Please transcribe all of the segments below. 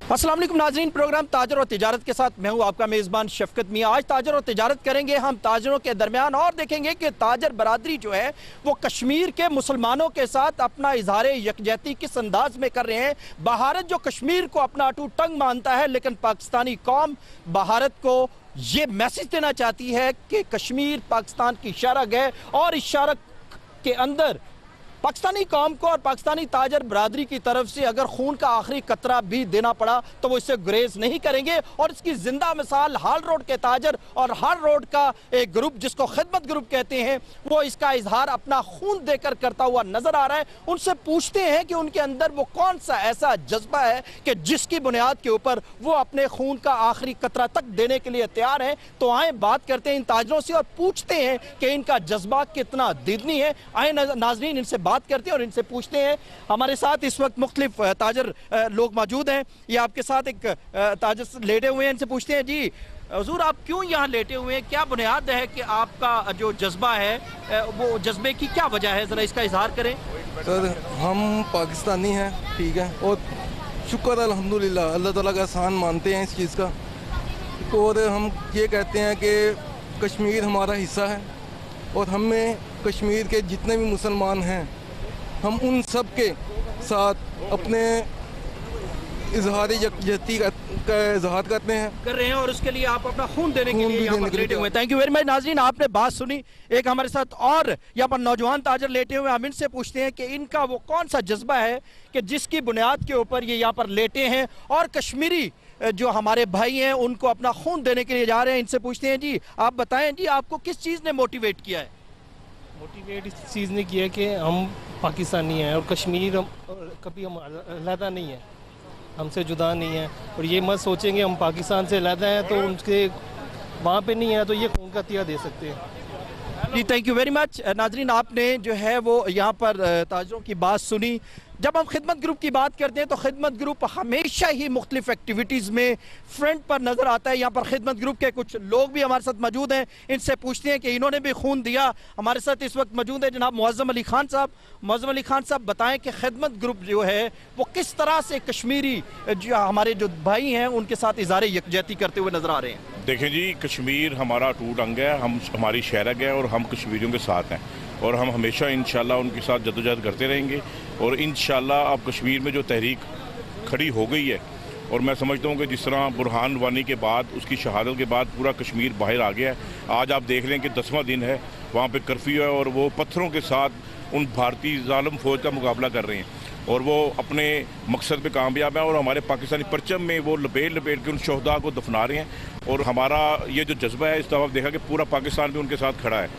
अस्सलाम वालेकुम नाज़रीन, प्रोग्राम ताजर और तिजारत के साथ मैं हूं आपका मेज़बान शफकत मियां। आज ताजर और तिजारत करेंगे हम ताजरों के दरमियान और देखेंगे कि ताजर बरादरी जो है वो कश्मीर के मुसलमानों के साथ अपना इजहार यकजहती किस अंदाज में कर रहे हैं। भारत जो कश्मीर को अपना अटूट टंग मानता है, लेकिन पाकिस्तानी कौम भारत को ये मैसेज देना चाहती है कि कश्मीर पाकिस्तान की शरग है और इस शरग के अंदर पाकिस्तानी कौम को और पाकिस्तानी ताजर बरादरी की तरफ से अगर खून का आखिरी कतरा भी देना पड़ा तो वो इससे गुरेज नहीं करेंगे। और इसकी जिंदा मिसाल हाल रोड के ताजर और हाल रोड का एक ग्रुप जिसको खिदमत ग्रुप कहते हैं, वो इसका इजहार अपना खून देकर करता हुआ नजर आ रहा है। उनसे पूछते हैं कि उनके अंदर वो कौन सा ऐसा जज्बा है कि जिसकी बुनियाद के ऊपर वो अपने खून का आखिरी कतरा तक देने के लिए तैयार है। तो आए बात करते हैं इन ताजरों से और पूछते हैं कि इनका जज्बा कितना दिदनी है। आए नाजरीन इनसे बात करते हैं और इनसे पूछते हैं। हमारे साथ इस वक्त मुख्तलिफ ताजर लोग मौजूद हैं। ये आपके साथ एक ताजर लेटे हुए हैं, इनसे पूछते हैं जी हुजूर आप क्यों यहाँ लेटे हुए हैं, क्या बुनियाद है कि आपका जो जज्बा है वो जज्बे की क्या वजह है, ज़रा इसका इजहार करें। सर हम पाकिस्तानी हैं, ठीक है, और शुक्र अल्हम्दुलिल्लाह अल्लाह ताला का एहसान मानते हैं इस चीज़ का। और हम ये कहते हैं कि कश्मीर हमारा हिस्सा है और हमें कश्मीर के जितने भी मुसलमान हैं हम उन सब के साथ अपने इजहार यकजहती का इजहार करते हैं, कर रहे हैं और उसके लिए आप अपना खून देने के लिए यहाँ पर लेटे हुए हैं। थैंक यू वेरी मच नाज़रीन, आपने बात सुनी। एक हमारे साथ और यहाँ पर नौजवान ताजर लेटे हुए हैं, हम इनसे पूछते हैं कि इनका वो कौन सा जज्बा है कि जिसकी बुनियाद के ऊपर ये यहाँ पर लेटे हैं और कश्मीरी जो हमारे भाई हैं उनको अपना खून देने के लिए जा रहे हैं। इनसे पूछते हैं जी आप बताएं जी आपको किस चीज़ ने मोटिवेट किया है। मोटिवेट इस चीज़ ने किया कि हम पाकिस्तानी हैं और कश्मीर कभी हम अलहदा नहीं है, हमसे जुदा नहीं है। और ये मत सोचेंगे हम पाकिस्तान से अलहदा हैं तो उनके वहाँ पे नहीं है तो ये खून का तिया दे सकते हैं। जी थैंक यू वेरी मच नाजरीन, आपने जो है वो यहाँ पर ताजरों की बात सुनी। जब हम खिदमत ग्रुप की बात करते हैं तो खिदमत ग्रुप हमेशा ही मुख्तलिफ एक्टिविटीज़ में फ्रंट पर नज़र आता है। यहाँ पर खिदमत ग्रुप के कुछ लोग भी हमारे साथ मौजूद हैं, इनसे पूछते हैं कि इन्होंने भी खून दिया। हमारे साथ इस वक्त मौजूद है जनाब मुअज़्ज़म अली खान साहब। मुअज़्ज़म अली खान साहब बताएं कि खिदमत ग्रुप जो है वो किस तरह से कश्मीरी जो हमारे जो भाई हैं उनके साथ इज़हार यकजहती करते हुए नज़र आ रहे हैं। देखें जी, कश्मीर हमारा अटूट अंग है, हमारी शहरग है और हम कश्मीरियों के साथ हैं और हम हमेशा इंशाल्लाह उनके साथ जद्दोजहद करते रहेंगे। और इंशाल्लाह अब कश्मीर में जो तहरीक खड़ी हो गई है और मैं समझता हूँ कि जिस तरह बुरहान वानी के बाद उसकी शहादत के बाद पूरा कश्मीर बाहर आ गया है। आज आप देख लें कि 10वां दिन है, वहाँ पे कर्फ्यू है और वो पत्थरों के साथ उन भारतीय जालिम फौज का मुकाबला कर रहे हैं और वो अपने मकसद पे कामयाब है और हमारे पाकिस्तानी परचम में वो लपेट के उन शहदा को दफना रहे हैं। और हमारा ये जो जज्बा है इस दफ़ा देखा कि पूरा पाकिस्तान भी उनके साथ खड़ा है।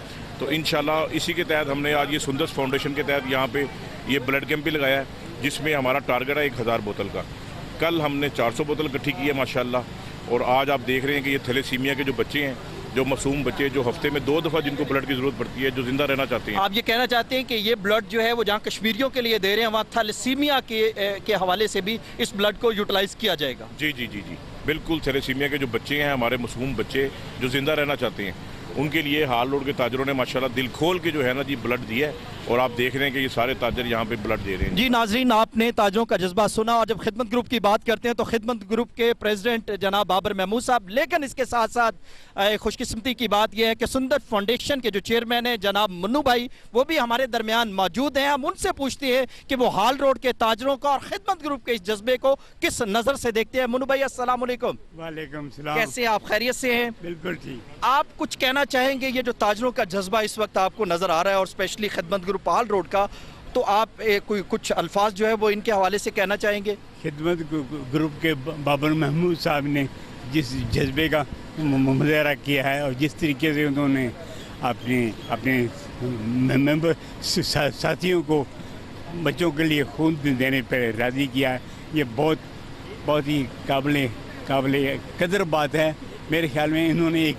तो इंशाल्लाह इसी के तहत हमने आज ये सुंदर फाउंडेशन के तहत यहाँ पे ये ब्लड कैंप भी लगाया है, जिसमें हमारा टारगेट है 1000 बोतल का। कल हमने 400 बोतल इकट्ठी की है माशाल्लाह। और आज आप देख रहे हैं कि ये थैलेसीमिया के जो बच्चे हैं, जो मासूम बच्चे जो हफ्ते में 2 दफ़ा जिनको ब्लड की ज़रूरत पड़ती है, जो जिंदा रहना चाहते हैं। आप ये कहना चाहते हैं कि ये ब्लड जो है वो जहाँ कश्मीरियों के लिए दे रहे हैं वहाँ थैलेसीमिया के हवाले से भी इस ब्लड को यूटिलाइज़ किया जाएगा। जी जी जी जी बिल्कुल, थैलेसीमिया के जो बच्चे हैं, हमारे मासूम बच्चे जो जिंदा रहना चाहते हैं, उनके लिए हाल रोड के ताजरों ने माशाल्लाह दिल खोल के जो है ना जी ब्लड दिया है और आप देख रहे हैं कि ये सारे ताजर यहाँ पे ब्लड दे रहे हैं। जी नाजरीन, आपने ताजरों का जज्बा सुना। और जब खिदमत ग्रुप की बात करते हैं तो खिदमत ग्रुप के प्रेसिडेंट जनाब बाबर महमूद साहब, लेकिन इसके साथ साथ खुशकिस्मती की बात यह है कि सुंदर फाउंडेशन के जो चेयरमैन हैं जनाब मन्नू भाई, वो भी हमारे दरमियान मौजूद हैं। हम उनसे पूछते हैं कि वो हाल रोड के ताजरों का और खिदमत ग्रुप के इस जज्बे को किस नज़र से देखते हैं। मन्नू भाई अस्सलाम वालेकुम। वालेकुम सलाम। कैसे आप, खैरियत से हैं? बिल्कुल ठीक। आप कुछ कहना चाहेंगे, ये जो ताजरों का जज्बा इस वक्त आपको नज़र आ रहा है और स्पेशली खिदमत ग्रुप हाल रोड का, तो आप कोई कुछ अल्फाज जो है वो इनके हवाले से कहना चाहेंगे? खिदमत ग्रुप के बाबर महमूद साहब ने जिस जज्बे का मुजाहरा किया है और जिस तरीके से उन्होंने अपने मेंबर साथियों को बच्चों के लिए खून देने पर राज़ी किया है, ये बहुत ही काबिल कदर बात है। मेरे ख्याल में इन्होंने एक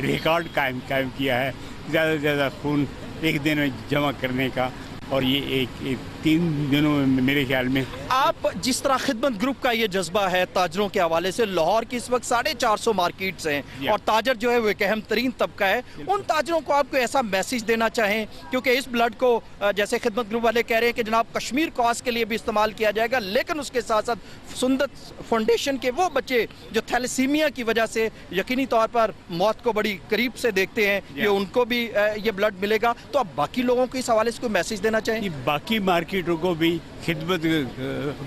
रिकॉर्ड कायम किया है ज़्यादा से ज़्यादा खून एक दिन में जमा करने का, और ये एक 3 दिनों में मेरे ख्याल में। आप जिस तरह खिदमत ग्रुप का ये जज्बा है ताजरों के हवाले से, लाहौर की इस वक्त 450 मार्केट्स हैं और ताजर जो है वो एक अहम तरीन तबका है, उन ताजरों को आपको ऐसा मैसेज देना चाहें क्योंकि इस ब्लड को जैसे खिदमत ग्रुप वाले कह रहे हैं कि जनाब कश्मीर कॉज के लिए भी इस्तेमाल किया जाएगा, लेकिन उसके साथ साथ सुंदर फाउंडेशन के वो बच्चे जो थैलेसीमिया की वजह से यकीनी तौर पर मौत को बड़ी करीब से देखते हैं, ये उनको भी ये ब्लड मिलेगा, तो आप बाकी लोगों को इस हवाले से कोई मैसेज देना चाहें? बाकी मार्केटों को भी खिदमत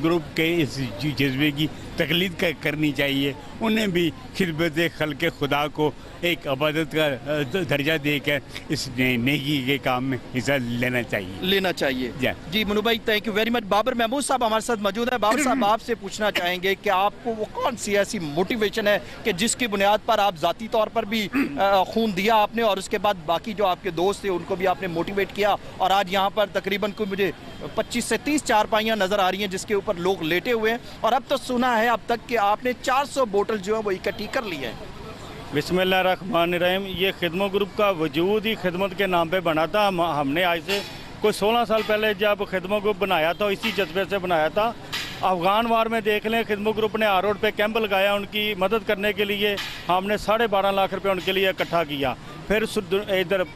ग्रुप के इस जज्बे की तकलीद करनी चाहिए, उन्हें भी खिदमत खल्क़ खुदा को एक इबादत का दर्जा देकर इस नेकी के काम में हिस्सा लेना चाहिए। जी मनु भाई, thank you very much. Babar Mahmood साहब हमारे साथ मौजूद है। बाबर साहब, आपसे पूछना चाहेंगे कि आपको वो कौन सी ऐसी मोटिवेशन है कि जिसकी बुनियाद पर आप ज़ाती तौर पर भी खून दिया आपने और उसके बाद बाकी जो आपके दोस्त थे उनको भी आपने मोटिवेट किया, और आज यहाँ पर तकरीबन कोई मुझे 25 से 30 चारपाइयाँ नज़र आ रही हैं जिसके ऊपर लोग लेटे हुए हैं, और अब तो सुना है अब तक कि आपने 400 बोतल जो है वो इकट्ठी कर ली है। बिस्मिल्लाहिर्रहमानिर्रहीम। ये खिदमत ग्रुप का वजूद ही खिदमत के नाम पे बना था। हमने आज से कोई 16 साल पहले जब खिदमत ग्रुप बनाया था, इसी जज्बे से बनाया था। अफगान वार में देख लें, खिदमत ग्रुप ने रोड पे कैंप लगाया उनकी मदद करने के लिए, हमने 12.5 लाख रुपये उनके लिए इकट्ठा किया। फिर इधर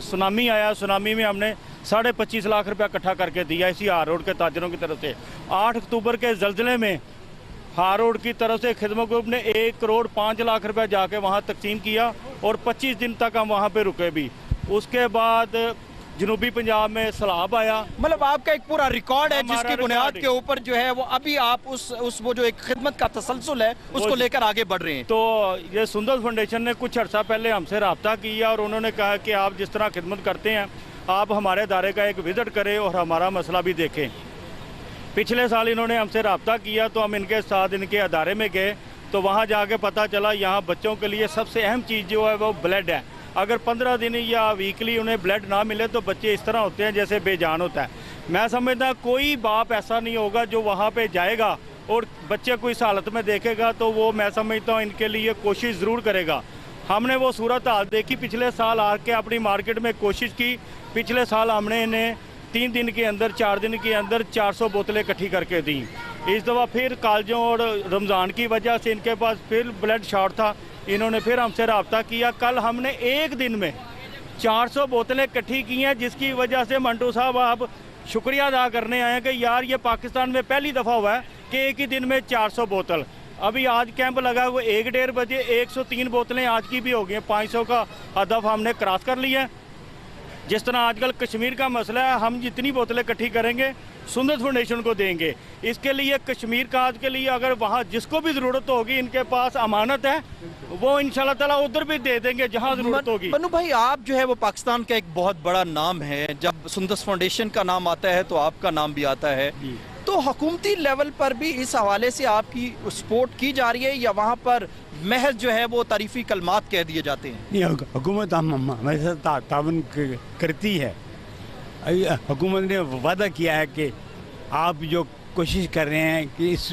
सुनामी आया, सुनामी में हमने 25.5 लाख रुपया इकट्ठा करके दिया इसी रोड के ताजरों की तरफ से। 8 अक्टूबर के जल्जले में रोड की तरफ से खिदमत ग्रुप ने 1 करोड़ 5 लाख रुपया जाके वहाँ तकसीम किया और 25 दिन तक हम वहाँ पे रुके भी। उसके बाद जनूबी पंजाब में सैलाब आया। मतलब आपका एक पूरा रिकॉर्ड है जिसकी बुनियाद के ऊपर जो है वो अभी आप उस वो जो एक खिदमत का तसलसल है उसको लेकर आगे बढ़ रहे हैं। तो ये सुंदर फाउंडेशन ने कुछ अर्सा पहले हमसे रब्ता किया और उन्होंने कहा कि आप जिस तरह खिदमत करते हैं आप हमारे इदारे का एक विज़िट करें और हमारा मसला भी देखें। पिछले साल इन्होंने हमसे रब्ता किया तो हम इनके साथ इनके अदारे में गए, तो वहाँ जाके पता चला यहाँ बच्चों के लिए सबसे अहम चीज़ जो है वो ब्लड है। अगर 15 दिन या वीकली उन्हें ब्लड ना मिले तो बच्चे इस तरह होते हैं जैसे बेजान होता है। मैं समझता कोई बाप ऐसा नहीं होगा जो वहाँ पे जाएगा और बच्चे को इस हालत में देखेगा, तो वो मैं समझता हूँ इनके लिए कोशिश ज़रूर करेगा। हमने वो सूरत हाल देखी पिछले साल आके अपनी मार्केट में कोशिश की। पिछले साल हमने इन्हें 3 दिन के अंदर 4 दिन के अंदर 400 बोतलें इकट्ठी करके दी। इस दफ़ा फिर कॉलेजों और रमज़ान की वजह से इनके पास फिर ब्लड शॉर्ट था, इन्होंने फिर हमसे रब्ता किया। कल हमने एक दिन में 400 बोतलें इकट्ठी की हैं, जिसकी वजह से मंटू साहब आप शुक्रिया अदा करने आए हैं कि यार ये पाकिस्तान में पहली दफ़ा हुआ है कि एक ही दिन में 400 बोतल। अभी आज कैंप लगा हुआ 1-1.5 बजे 103 बोतलें आज की भी हो गई हैं। 500 का हदफ हमने क्रॉस कर लिया है। जिस तरह आजकल कश्मीर का मसला है, हम जितनी बोतलें इकट्ठी करेंगे सुंदर फाउंडेशन को देंगे। इसके लिए कश्मीर काज के लिए अगर वहाँ जिसको भी ज़रूरत होगी, इनके पास अमानत है, वो इंशाल्लाह ताला उधर भी दे देंगे जहाँ ज़रूरत होगी। मनु भाई, आप जो है वो पाकिस्तान का एक बहुत बड़ा नाम है, जब सुंदर फाउंडेशन का नाम आता है तो आपका नाम भी आता है, तो हुकूमती लेवल पर भी इस हवाले से आपकी सपोर्ट की जा रही है या वहाँ पर महज जो है वो तारीफ़ी कलमात कह दिए जाते हैं? नहीं, हुकूमत हमारे साथ ताउन करती है। हुकूमत ने वादा किया है कि आप जो कोशिश कर रहे हैं कि इस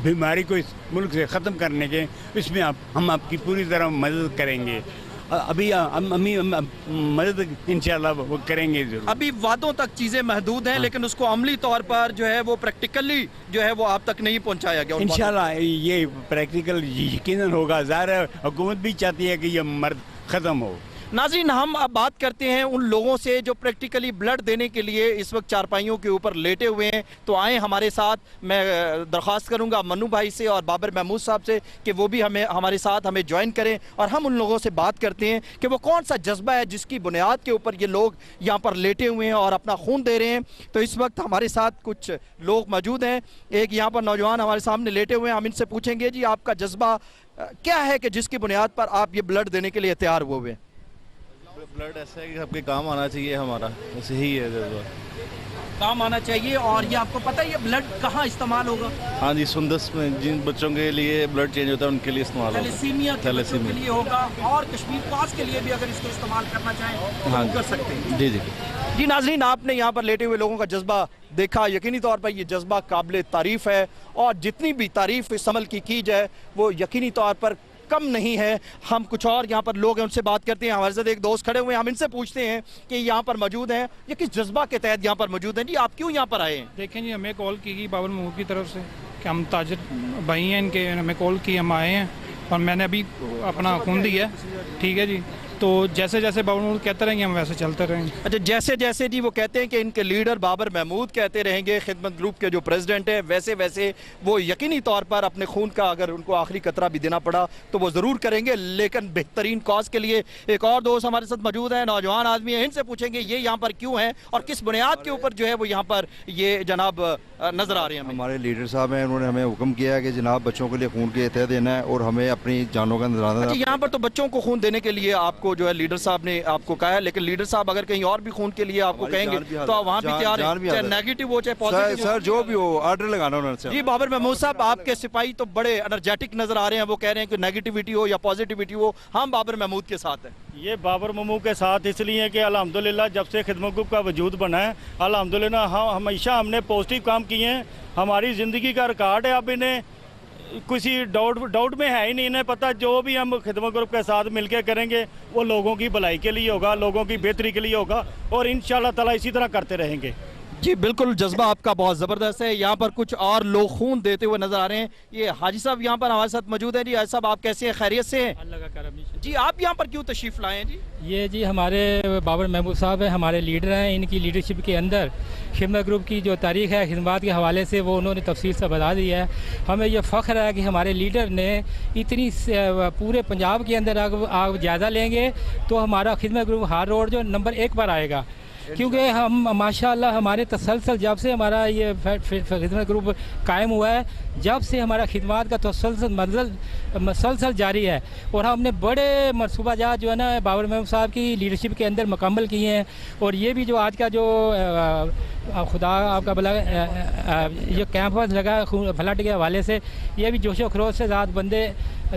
बीमारी को इस मुल्क से ख़त्म करने के, इसमें हम आपकी पूरी तरह मदद करेंगे। अभी मदद इंशाल्लाह वो करेंगे जरूर। अभी वादों तक चीज़ें महदूद हैं, लेकिन उसको अमली तौर पर जो है वो प्रैक्टिकली जो है वो आप तक नहीं पहुंचाया गया। इंशाल्लाह ये प्रैक्टिकल यकीनन होगा। ज़ाहिर है हुकूमत भी चाहती है कि ये मर्द ख़त्म हो। नाज़रीन, हम अब बात करते हैं उन लोगों से जो प्रैक्टिकली ब्लड देने के लिए इस वक्त चारपाइयों के ऊपर लेटे हुए हैं। तो आए हमारे साथ, मैं दरख्वास्त करूंगा मन्नू भाई से और बाबर महमूद साहब से कि वो भी हमारे साथ हमें ज्वाइन करें और हम उन लोगों से बात करते हैं कि वो कौन सा जज्बा है जिसकी बुनियाद के ऊपर ये लोग यहाँ पर लेटे हुए हैं और अपना खून दे रहे हैं। तो इस वक्त हमारे साथ कुछ लोग मौजूद हैं। एक यहाँ पर नौजवान हमारे सामने लेटे हुए हैं, हम इनसे पूछेंगे जी आपका जज्बा क्या है कि जिसकी बुनियाद पर आप ये ब्लड देने के लिए तैयार हुए हैं? ब्लड ऐसा है कि सबके काम आना चाहिए, हमारा बस यही है जज्बा, काम आना चाहिए। और ये आपको पता है ये ब्लड कहाँ इस्तेमाल होगा? हाँ जी, सुंदस में जिन बच्चों के लिए ब्लड चेंज होता है उनके लिए इस्तेमाल होगा, थैलेसीमिया के बच्चों के लिए होगा, और कश्मीर कॉज के लिए भी अगर इसको इस्तेमाल करना चाहें तो हम कर सकते हैं। जी जी जी नाज़रीन, आपने यहाँ पर लेटे हुए लोगों का जज्बा देखा। यकीनी तौर पर ये जज्बा काबिल तारीफ़ है और जितनी भी तारीफ़ इस अमल की जाए वो यकीनी तौर पर कम नहीं है। हम कुछ और यहाँ पर लोग हैं उनसे बात करते हैं। हमारे साथ एक दोस्त खड़े हुए हैं, हम इनसे पूछते हैं कि यहाँ पर मौजूद हैं, ये किस जज्बा के तहत यहाँ पर मौजूद हैं जी, आप क्यों यहाँ पर आए हैं? देखें जी, हमें कॉल की गई बाबर महमूद की तरफ से कि हम ताजर भाई हैं इनके, हमें कॉल की, हम आए हैं और मैंने अभी अपना खून दिया है। ठीक है जी, तो जैसे जैसे बाबर महमूद कहते रहेंगे हम वैसे चलते रहेंगे। अच्छा, जैसे जैसे जी वो कहते हैं कि इनके लीडर बाबर महमूद कहते रहेंगे, खिदमत ग्रुप के जो प्रेसिडेंट हैं, वैसे वैसे वो यकीनी तौर पर अपने खून का अगर उनको आखिरी कतरा भी देना पड़ा तो वो ज़रूर करेंगे, लेकिन बेहतरीन कॉज के लिए। एक और दोस्त हमारे साथ मौजूद हैं, नौजवान आदमी हैं, इनसे पूछेंगे ये यहाँ पर क्यों हैं और किस बुनियाद के ऊपर जो है वो यहाँ पर ये जनाब नज़र आ रहे हैं। हमारे लीडर साहब हैं, उन्होंने हमें हुक्म किया है कि जनाब बच्चों के लिए खून के तय देना है और हमें अपनी जानों का नजराना। अच्छा, यहाँ पर तो बच्चों को खून देने के लिए आपको जो है लीडर साहब ने आपको कहा है, लेकिन लीडर साहब अगर कहीं और भी खून के लिए आपको कहेंगे तो आप वहाँ भी तैयार हैं, चाहे नेगेटिव हो चाहे पॉजिटिव। सर जो भी हो, ऑर्डर लगाना उन्होंने। जी बाबर महमूद साहब, आपके सिपाही तो बड़े एनर्जेटिक नजर आ रहे हैं, वो कह रहे हैं कि नेगेटिविटी हो या पॉजिटिविटी हो, हम बाबर महमूद के साथ हैं। ये बाबर महमूद के साथ इसलिए कि अल्हम्दुलिल्लाह जब से खिदमत ग्रुप का वजूद बना है, अल्हम्दुलिल्लाह हम हमेशा हमने पॉजिटिव काम किए हैं। हमारी ज़िंदगी का रिकॉर्ड है। अब इन्हें किसी डाउट में है ही नहीं, इन्हें पता जो भी हम खिदमत ग्रुप के साथ मिलकर करेंगे वो लोगों की भलाई के लिए होगा, लोगों की बेहतरी के लिए होगा और इंशाअल्लाह ताला इसी तरह करते रहेंगे। जी बिल्कुल, जज्बा आपका बहुत ज़बरदस्त है। यहाँ पर कुछ और लोग खून देते हुए नजर आ रहे हैं। ये हाजी साहब यहाँ पर हमारे साथ मौजूद हैं। जी हाजी साहब, आप कैसे हैं, खैरियत से हैं? अल्लाह का करम जी, आप यहाँ पर क्यों तशरीफ़ लाए हैं? जी ये जी हमारे बाबर महमूद साहब हैं, हमारे लीडर हैं। इनकी लीडरशिप के अंदर खिदमत ग्रुप की जो तारीख़ है खिदमत के हवाले से वो उन्होंने तफसील से बता दी है। हमें यह फ़ख्र है कि हमारे लीडर ने इतनी पूरे पंजाब के अंदर आप जायज़ा लेंगे तो हमारा खिदमत ग्रुप हार रोड जो नंबर 1 पर आएगा, क्योंकि हम माशाल्लाह हमारे तसलसल जब से हमारा ये खिदमत ग्रुप कायम हुआ है, जब से हमारा खिदमत का मसलसल जारी है और हमने बड़े मनसूबाजात जो है ना बाबर महमूद साहब की लीडरशिप के अंदर मुकम्मल किए हैं। और ये भी जो आज का जो खुदा आपका भला ये कैंप लगा फ्लड के हवाले से, ये भी जोशो खरोश से ज़्यादा बंदे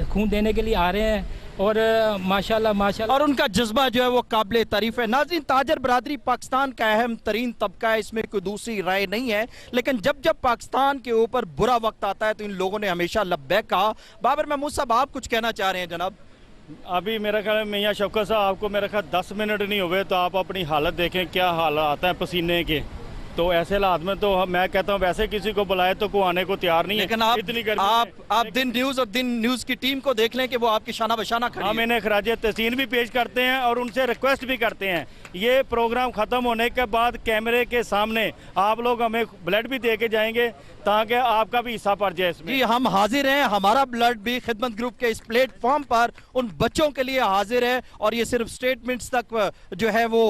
खून देने के लिए आ रहे हैं और माशाल्लाह और उनका जज्बा जो है वो काबिल तारीफ है। नाज़रीन, ताजर बरादरी पाकिस्तान का अहम तरीन तबका है, इसमें कोई दूसरी राय नहीं है, लेकिन जब जब पाकिस्तान के ऊपर बुरा वक्त आता है तो इन लोगों ने हमेशा लब्बैक कहा। बाबर महमूद साहब, आप कुछ कहना चाह रहे हैं जनाब? अभी मेरा ख्याल है मियाँ शौकत साहब, आपको मेरा ख्याल 10 मिनट नहीं हुए तो आप अपनी हालत देखें, क्या हालात हैं पसीने के। तो ऐसे हालात में तो मैं कहता हूँ वैसे किसी को बुलाए तो कोई आने को तैयार नहीं है। लेकिन आप दिन न्यूज़ और दिन न्यूज़ की टीम को देख लें कि वो आपकी शाना बशाना खड़ी है। हम इन्हें खराज तहसीन भी पेश करते हैं और उनसे रिक्वेस्ट भी करते हैं, ये प्रोग्राम ख़त्म होने के बाद कैमरे के सामने आप लोग हमें ब्लड भी दे के जाएंगे ताकि आपका भी हिस्सा पड़ जाए इसमें। जी हम हाजिर हैं, हमारा ब्लड भी खिदमत ग्रुप के इस प्लेटफॉर्म पर उन बच्चों के लिए हाजिर है और ये सिर्फ स्टेटमेंट्स तक जो है वो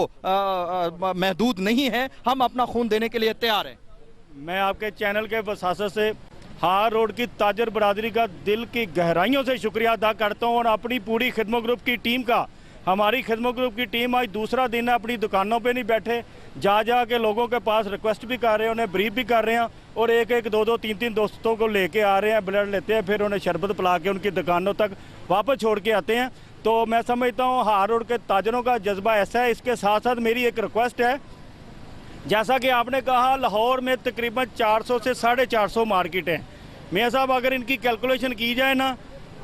महदूद नहीं है, हम अपना खून देने के लिए तैयार हैं। मैं आपके चैनल के वसासत से हार रोड की ताजर बरादरी का दिल की गहराइयों से शुक्रिया अदा करता हूँ और अपनी पूरी खिदमत ग्रुप की टीम का। हमारी खिदमत ग्रुप की टीम आज दूसरा दिन है, अपनी दुकानों पे नहीं बैठे, जा के लोगों के पास रिक्वेस्ट भी कर रहे हैं, उन्हें ब्रीफ भी कर रहे हैं और एक एक दो 3 दोस्तों को लेके आ रहे हैं, ब्लड लेते हैं, फिर उन्हें शरबत पिला के उनकी दुकानों तक वापस छोड़ के आते हैं। तो मैं समझता हूँ हार रोड के ताजरों का जज्बा ऐसा है। इसके साथ साथ मेरी एक रिक्वेस्ट है, जैसा कि आपने कहा लाहौर में तकरीबन 400 से 450 मार्केट हैं। मियाँ साहब, अगर इनकी कैलकुलेशन की जाए ना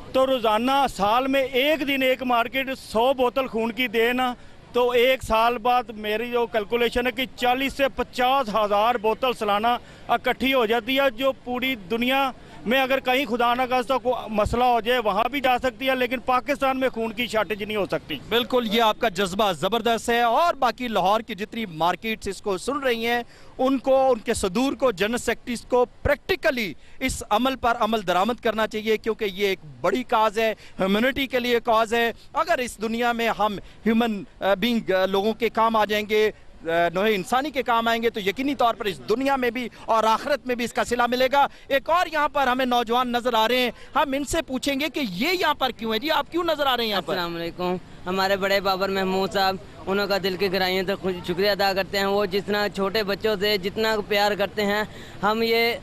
तो रोज़ाना साल में एक दिन एक मार्केट 100 बोतल खून की दे ना, तो एक साल बाद मेरी जो कैलकुलेशन है कि 40 से 50 हज़ार बोतल सालाना इकट्ठी हो जाती है, जो पूरी दुनिया में अगर कहीं खुदा ना खास्ता को मसला हो जाए वहाँ भी जा सकती है, लेकिन पाकिस्तान में खून की शॉर्टेज नहीं हो सकती। बिल्कुल, ये आपका जज्बा ज़बरदस्त है और बाकी लाहौर की जितनी मार्केट्स इसको सुन रही हैं उनको, उनके सदूर को, जनरल सेक्रेटरीज को प्रैक्टिकली इस अमल पर अमल दरामद करना चाहिए, क्योंकि ये एक बड़ी काज है, ह्यूमैनिटी के लिए काज है। अगर इस दुनिया में हम ह्यूमन बीइंग लोगों के काम आ जाएंगे, नोहे इंसानी के काम आएंगे, तो यकीनी तौर पर इस दुनिया में भी और आखिरत में भी इसका सिला मिलेगा। एक और यहाँ पर हमें नौजवान नजर आ रहे हैं, हम इनसे पूछेंगे कि ये यहाँ पर क्यों है। जी आप क्यों नजर आ रहे हैं यहाँ पर? अस्सलाम वालेकुम। हमारे बड़े बाबर महमूद साहब, उनका दिल की गहराइयों तक शुक्रिया अदा करते हैं। वो जितना छोटे बच्चों से जितना प्यार करते हैं, हम ये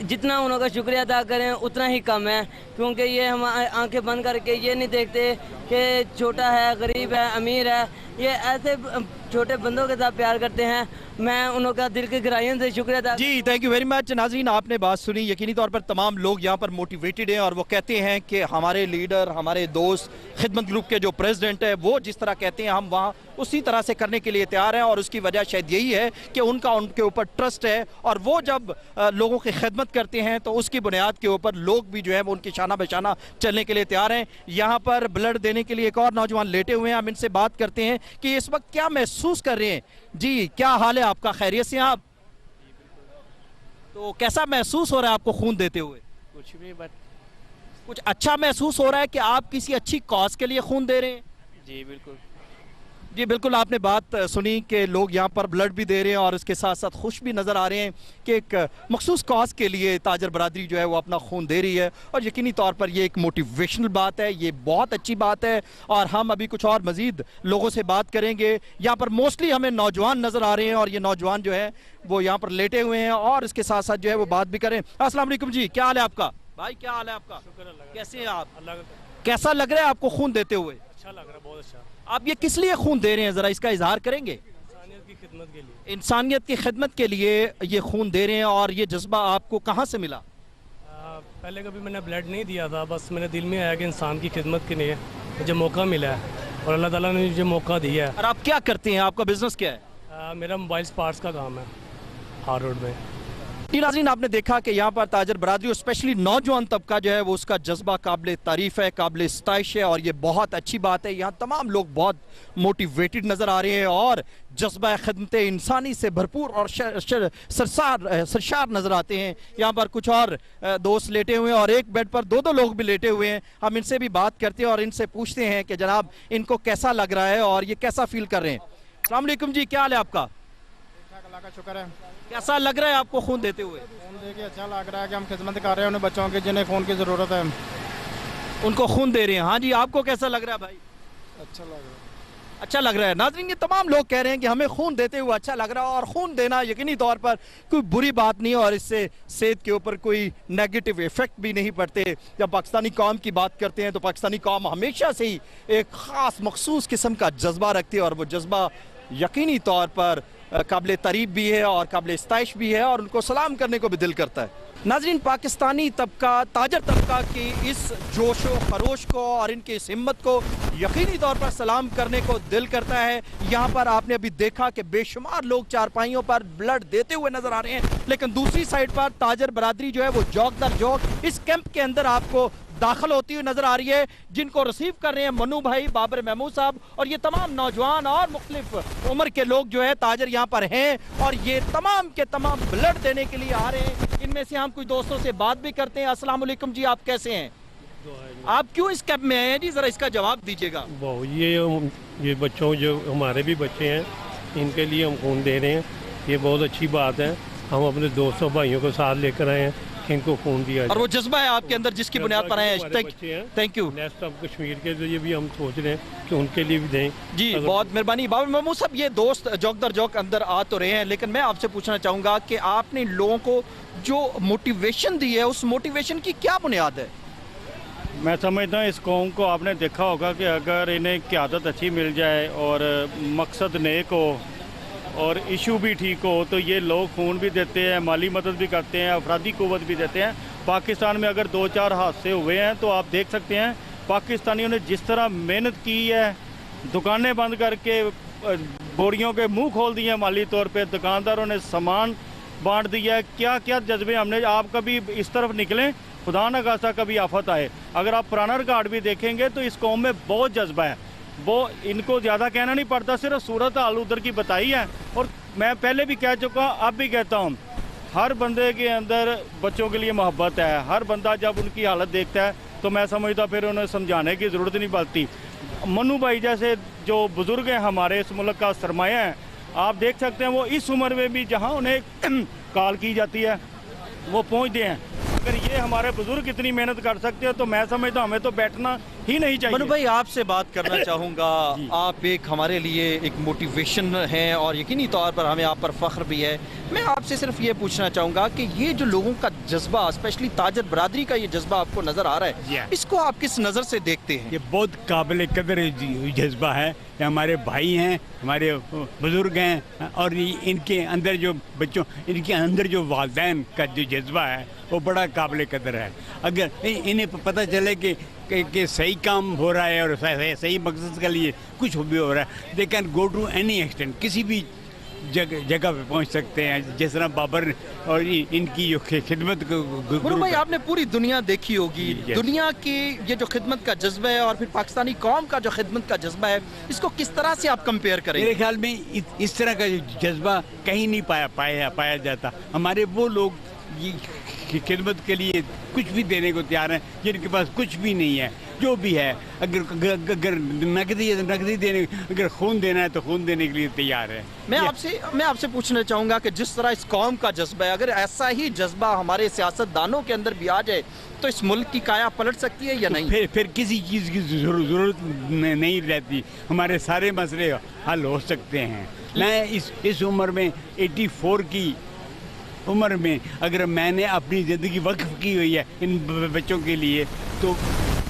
जितना उनका शुक्रिया अदा करें उतना ही कम है, क्योंकि ये हम आंखें बंद करके ये नहीं देखते कि छोटा है, गरीब है, अमीर है। ये ऐसे छोटे बंदों के साथ प्यार करते हैं। मैं उनका दिल की गहराइयों से शुक्रिया अदा। जी थैंक यू वेरी मच। नाजरीन आपने बात सुनी, यकीनी तौर पर तमाम लोग यहाँ पर मोटिवेटेड हैं और वो कहते हैं कि हमारे लीडर, हमारे दोस्त, खिदमत ग्रुप के जो प्रेसिडेंट है वो जिस तरह कहते हैं हम वहाँ उसी तरह से करने के लिए तैयार हैं। और उसकी वजह शायद यही है कि उनका उनके ऊपर ट्रस्ट है और वो जब लोगों की खिदमत करते हैं तो उसकी बुनियाद के ऊपर लोग भी जो है वो उनकी शाना बशाना चलने के लिए तैयार हैं। यहाँ पर ब्लड देने के लिए एक और नौजवान लेटे हुए हैं, हम इनसे बात करते हैं कि इस वक्त क्या महसूस कर रहे हैं। जी क्या हाल है आपका, खैरियत से हैं आप? तो कैसा महसूस हो रहा है आपको खून देते हुए? कुछ भी, बट कुछ अच्छा महसूस हो रहा है कि आप किसी अच्छी कॉज के लिए खून दे रहे हैं? जी बिल्कुल। जी बिल्कुल, आपने बात सुनी कि लोग यहाँ पर ब्लड भी दे रहे हैं और इसके साथ साथ खुश भी नज़र आ रहे हैं कि एक मखसूस कॉज के लिए ताजर बरादरी जो है वो अपना खून दे रही है। और यकीनी तौर पर ये एक मोटिवेशनल बात है, ये बहुत अच्छी बात है। और हम अभी कुछ और मज़ीद लोगों से बात करेंगे। यहाँ पर मोस्टली हमें नौजवान नज़र आ रहे हैं और ये नौजवान जो है वो यहाँ पर लेटे हुए हैं और इसके साथ साथ जो है वो बात भी करें। अस्सलाम वालेकुम जी, क्या हाल है आपका? भाई क्या हाल है आपका? कैसे हैं आप? कैसा लग रहा है आपको खून देते हुए? अच्छा लग रहा है, बहुत अच्छा। आप ये किस लिए खून दे रहे हैं, जरा इसका इजहार करेंगे? इंसानियत की खिदमत के लिए। इंसानियत की खिदमत के लिए ये खून दे रहे हैं। और ये जज्बा आपको कहाँ से मिला? पहले कभी मैंने ब्लड नहीं दिया था, बस मेरे दिल में आया कि इंसान की खिदमत के लिए मुझे मौका मिला है और अल्लाह ताला ने मुझे मौका दिया है। और आप क्या करते हैं, आपका बिजनेस क्या है? मेरा मोबाइल पार्ट्स का काम है हार रोड में। नाज़रीन आपने देखा कि यहाँ पर ताजर बरादरी और स्पेशली नौजवान तबका जो है वो उसका जज्बा काबिल तारीफ़ है, काबिल स्ताइश है और ये बहुत अच्छी बात है। यहाँ तमाम लोग बहुत मोटिवेटेड नज़र आ रहे हैं और जज्बा खिदमत इंसानी से भरपूर और सरशार नज़र आते हैं। यहाँ पर कुछ और दोस्त लेटे हुए हैं और एक बेड पर दो लोग भी लेटे हुए हैं। हम इनसे भी बात करते हैं और इनसे पूछते हैं कि जनाब इनको कैसा लग रहा है और ये कैसा फील कर रहे हैं। अस्सलाम वालेकुम जी, क्या हाल है आपका? अल्लाह का शुक्र है। कैसा लग रहा है आपको खून देते हुए? खून देके अच्छा लग रहा है कि हम खिदमत कर रहे हैं उन बच्चों की जिन्हें खून की ज़रूरत है, उनको खून दे रहे हैं। हाँ जी, आपको कैसा लग रहा है भाई? अच्छा लग रहा है। अच्छा लग रहा है। नाज़रीन ये तमाम लोग कह रहे हैं कि हमें खून देते हुए अच्छा लग रहा है और खून देना यकीनी तौर पर कोई बुरी बात नहीं है और इससे सेहत के ऊपर कोई नेगेटिव इफेक्ट भी नहीं पड़ते। जब पाकिस्तानी कौम की बात करते हैं तो पाकिस्तानी कौम हमेशा से ही एक ख़ास मखसूस किस्म का जज्बा रखती है और वो जज्बा यकीनी तौर पर काबिल तारीफ भी है और काबिल इस्ताइश भी है और उनको सलाम करने को भी दिल करता है। नाज़रीन पाकिस्तानी तबका, ताजर तबका की इस जोश व खरोश को और इनकी इस हिम्मत को यकीनी तौर पर सलाम करने को दिल करता है। यहाँ पर आपने अभी देखा कि बेशुमार लोग चारपाइयों पर ब्लड देते हुए नजर आ रहे हैं, लेकिन दूसरी साइड पर ताजर बरादरी जो है वो जौक दर जौक इस कैंप के अंदर आपको दाखिल होती हुई नजर आ रही है, जिनको रिसीव कर रहे हैं मनु भाई, बाबर महमूद साहब और ये तमाम नौजवान और मुख्तलिफ उम्र के लोग जो है ताजर यहाँ पर हैं और ये तमाम के तमाम ब्लड देने के लिए आ रहे हैं। इनमें से हम कुछ दोस्तों से बात भी करते हैं। अस्सलाम वालेकुम जी, आप कैसे हैं? आप क्यों इस कैंप में आए हैं जी, जरा इसका जवाब दीजिएगा। ये बच्चों जो हमारे भी बच्चे हैं इनके लिए हम खून दे रहे हैं, ये बहुत अच्छी बात है। हम अपने दोस्तों भाइयों को साथ लेकर आए हैं, इनको खून दिया और वो जज्बा है आपके अंदर जिसकी बुनियाद पर आए हैं। Thank you. Next of Kashmir के लिए भी हम सोच रहे हैं कि उनके लिए भी दें जी, बहुत मेहरबानी। बाबर महमूद साहब ये दोस्त जौक दर जौक अंदर आ तो रहे हैं, लेकिन मैं आपसे पूछना चाहूँगा कि आपने लोगों को जो मोटिवेशन दी है उस मोटिवेशन की क्या बुनियाद है? मैं समझता हूँ इस कौम को आपने देखा होगा कि अगर इन्हें क़यादत अच्छी मिल जाए और मकसद नेक हो और इशू भी ठीक हो तो ये लोग खून भी देते हैं, माली मदद भी करते हैं, अफरादी क़ुव्वत भी देते हैं। पाकिस्तान में अगर 2-4 हादसे हुए हैं तो आप देख सकते हैं पाकिस्तानियों ने जिस तरह मेहनत की है, दुकानें बंद करके बोरियों के मुंह खोल दिए हैं, माली तौर पे दुकानदारों ने सामान बांट दिया है। क्या क्या जज्बे हमने। आप कभी इस तरफ निकलें, खुदा न खास्ता कभी आफत आए, अगर आप पुराना रिकॉर्ड भी देखेंगे तो इस कौम में बहुत जज्बा है। वो इनको ज़्यादा कहना नहीं पड़ता, सिर्फ सूरत हाल उधर की बताई है। और मैं पहले भी कह चुका हूँ, अब भी कहता हूँ, हर बंदे के अंदर बच्चों के लिए मोहब्बत है। हर बंदा जब उनकी हालत देखता है तो मैं समझता फिर उन्हें समझाने की ज़रूरत नहीं पड़ती। मनु भाई जैसे जो बुज़ुर्ग हैं हमारे इस मुल्क का सरमाया है, आप देख सकते हैं वो इस उम्र में भी जहाँ उन्हें कॉल की जाती है वो पहुँचते हैं। अगर ये हमारे बुजुर्ग इतनी मेहनत कर सकते हैं तो मैं समझता हूँ हमें तो बैठना ही नहीं चाहिए। मनु भाई आपसे बात करना चाहूँगा, आप एक हमारे लिए एक मोटिवेशन हैं और यकीनी तौर पर हमें आप पर फ़ख्र भी है, मैं आपसे सिर्फ ये पूछना चाहूँगा कि ये जो लोगों का जज्बा, स्पेशली ताजर बरादरी का ये जज्बा आपको नज़र आ रहा है, इसको आप किस नज़र से देखते हैं? ये बहुत काबिल कदर जज्बा है। ये हमारे भाई हैं, हमारे बुज़ुर्ग हैं, और इनके अंदर जो बच्चों, इनके अंदर जो वालिदैन का जो जज्बा है वो बड़ा काबिल कदर है। अगर इन्हें पता चले कि सही काम हो रहा है और सही मकसद के लिए कुछ भी हो रहा है, they can go to any extent, किसी भी जगह पे पहुंच सकते हैं। जिस तरह बाबर और इनकी जो खिदमत गुरु भाई, आपने पूरी दुनिया देखी होगी, दुनिया की ये जो खिदमत का जज्बा है और फिर पाकिस्तानी कौम का जो खिदमत का जज्बा है, इसको किस तरह से आप कंपेयर करेंगे? मेरे ख्याल में इस तरह का जज्बा कहीं नहीं पाया जाता। हमारे वो लोग खिदमत के लिए कुछ भी देने को तैयार हैं जिनके पास कुछ भी नहीं है। जो भी है, अगर नकदी देने, अगर खून देना है तो खून देने के लिए तैयार है। मैं आपसे पूछना चाहूँगा कि जिस तरह इस कौम का जज्बा है, अगर ऐसा ही जज्बा हमारे सियासतदानों के अंदर भी आ जाए तो इस मुल्क की काया पलट सकती है या नहीं? फिर किसी चीज़ की ज़रूरत नहीं रहती, हमारे सारे मसले हल हो सकते हैं। मैं इस उम्र में 84 की उम्र में अगर मैंने अपनी ज़िंदगी वक्फ की हुई है इन बच्चों के लिए, तो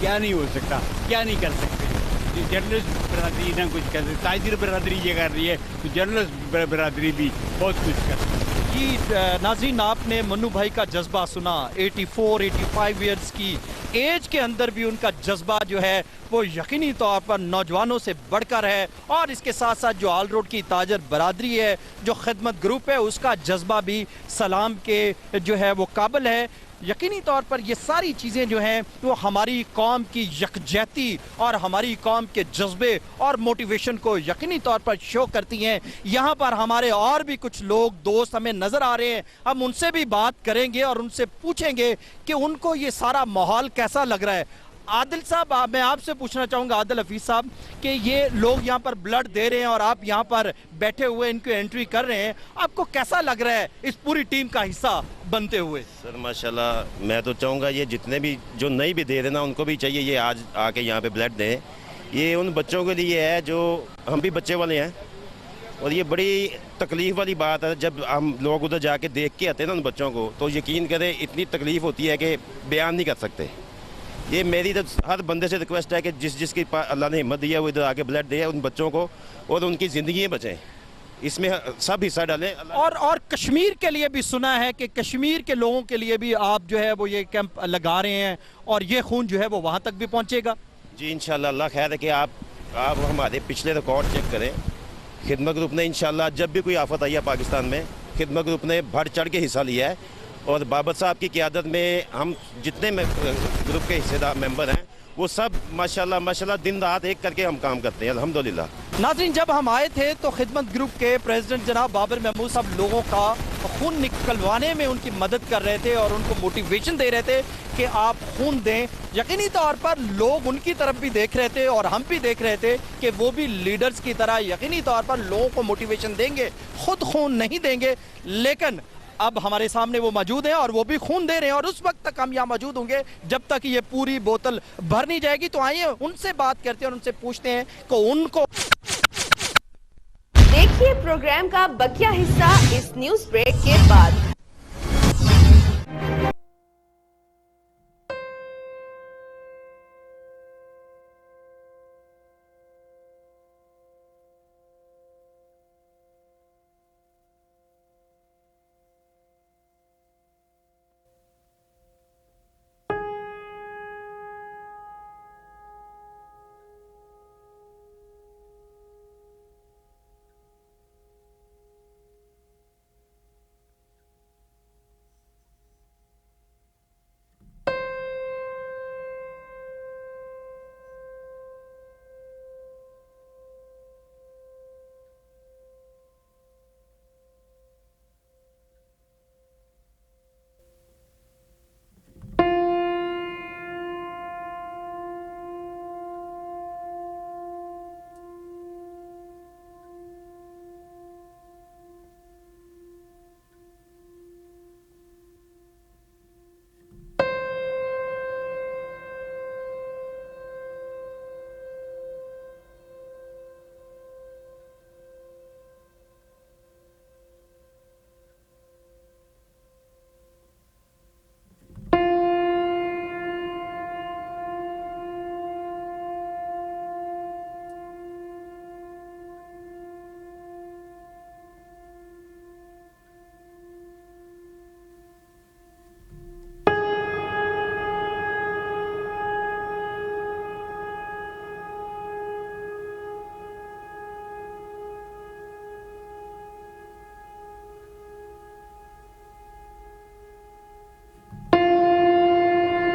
क्या नहीं हो सकता, क्या नहीं कर सकते। जर्नलिस्ट बरादरी ना कुछ कर सकते, ताजिर बरादरी ये कर रही है तो जर्नलिस्ट बरादरी भी बहुत कुछ कर सकती है। जी नाज़रीन, आपने मन्नू भाई का जज्बा सुना। 84-85 ईयर्स की एज के अंदर भी उनका जज्बा जो है वो यकीनी तौर पर नौजवानों से बढ़कर है, और इसके साथ साथ जो आल रोड की ताजर बरादरी है, जो खिदमत ग्रुप है, उसका जज्बा भी सलाम के जो है वो काबिल है। यकीनी तौर पर ये सारी चीज़ें जो हैं वो हमारी कौम की यकजहती और हमारी कौम के जज्बे और मोटिवेशन को यकीनी तौर पर शो करती हैं। यहाँ पर हमारे और भी कुछ लोग दोस्त हमें नज़र आ रहे हैं, हम उनसे भी बात करेंगे और उनसे पूछेंगे कि उनको ये सारा माहौल कैसा लग रहा है। आदिल साहब, मैं आपसे पूछना चाहूँगा, आदिल हफीज़ साहब, कि ये लोग यहाँ पर ब्लड दे रहे हैं और आप यहाँ पर बैठे हुए इनको एंट्री कर रहे हैं, आपको कैसा लग रहा है इस पूरी टीम का हिस्सा बनते हुए? सर माशाल्लाह, मैं तो चाहूँगा ये जितने भी जो नहीं भी दे रहे ना, उनको भी चाहिए ये आज आके यहाँ पे ब्लड दें। ये उन बच्चों के लिए है जो, हम भी बच्चे वाले हैं, और ये बड़ी तकलीफ़ वाली बात है। जब हम लोग उधर जाके देख के आते हैं ना उन बच्चों को, तो यकीन करें इतनी तकलीफ़ होती है कि बयान नहीं कर सकते। ये मेरी तो हर बंदे से रिक्वेस्ट है कि जिसकी अल्लाह ने हिम्मत दी है वो इधर आके ब्लड दे उन बच्चों को, और उनकी ज़िंदगी बचें, इसमें सब हिस्सा डालें। और कश्मीर के लिए भी सुना है कि कश्मीर के लोगों के लिए भी आप जो है वो ये कैंप लगा रहे हैं, और ये खून जो है वो वहाँ तक भी पहुँचेगा? जी इंशाल्लाह, अल्लाह खैर है कि आप हमारे पिछले रिकॉर्ड चेक करें। खिदमत ग्रुप ने इंशाल्लाह जब भी कोई आफत आई है पाकिस्तान में, खिदमत ग्रुप ने बढ़ चढ़ के हिस्सा लिया है, और बाबर साहब की क़यादत में हम जितने ग्रुप के हिस्सेदार मेंबर हैं वो सब माशाल्लाह दिन रात एक करके हम काम करते हैं, अल्हम्दुलिल्लाह। नाज़रीन, जब हम आए थे तो खिदमत ग्रुप के प्रेसिडेंट जनाब बाबर महमूद साहब लोगों का खून निकलवाने में उनकी मदद कर रहे थे और उनको मोटिवेशन दे रहे थे कि आप खून दें। यकीनी तौर पर लोग उनकी तरफ भी देख रहे थे और हम भी देख रहे थे कि वो भी लीडर्स की तरह यकीनी तौर पर लोगों को मोटिवेशन देंगे, खुद खून नहीं देंगे, लेकिन अब हमारे सामने वो मौजूद हैं और वो भी खून दे रहे हैं, और उस वक्त तक हम यहाँ मौजूद होंगे जब तक ये पूरी बोतल भर नहीं जाएगी। तो आइए उनसे बात करते हैं और उनसे पूछते हैं कि उनको। देखिए प्रोग्राम का बकिया हिस्सा इस न्यूज ब्रेक के बाद।